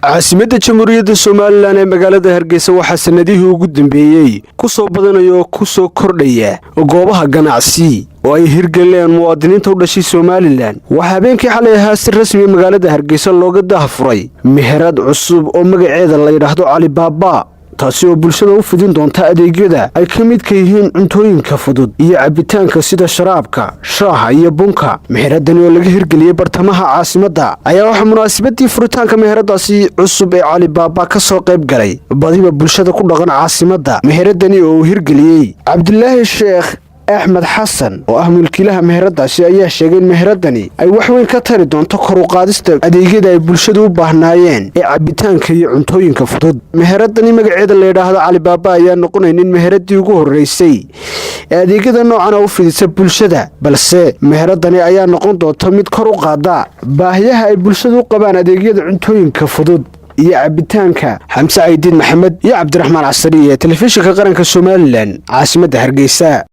caasimadda jamhuuriyadda Soomaaliland ee magaalada Hargeysa waxaa sanadihii ugu dambeeyay ku soo badanaya oo ku soo kordhaya goobaha ganacsi oo ay hirgeleen muwaadiniinta u dhashay Soomaaliland. Waxa habeenkii xalay ahaa si rasmi ah magaalada Hargeysa looga daahfuray meherad cusub oo magaceeda la yiraahdo Alibaba, taasi oo bulshada u fidin doonta adeegyada ay ka mid ka yihiin cuntooyinka fudud iyo cabitaanka sida sharaabka, shaaha iyo bunka. Meheradani oo laga hirgeliyay bartamaha caasimadda ayaa waxa munaasabadii furitaanka meheradaasi cusub ee Alibaba ka soo qayb galay badiba bulshada ku dhaqan caasimadda. Meheradani oo uu hirgeliyay Cabdillaahi Sheekh Axmed Xasan oo ah mulkiilaha meheradaasi ayaa sheegay in meheradani ay wax weyn ka tari doonto kor u qaadista adeegyada ay bulshadu u baahnaayeen ee cabitaanka iyo cuntooyinka fudud. Meheradani magaceeda la yiraahdo Alibaba ayaa noqonaynin meheradii ugu horeysay ee adeegyada noocan u fidisa bulshada, balse meheradani ayaa noqon doonta mid kor u qaada baahiyaha ay bulshadu u qabaan adeegyada cuntooyinka fudud iyo cabitaanka. Xamse Aydiin Maxamed iyo Cabdiraxmaan Casri ee telefishinka qaranka Soomaaliland, caasimadda Hargeysa.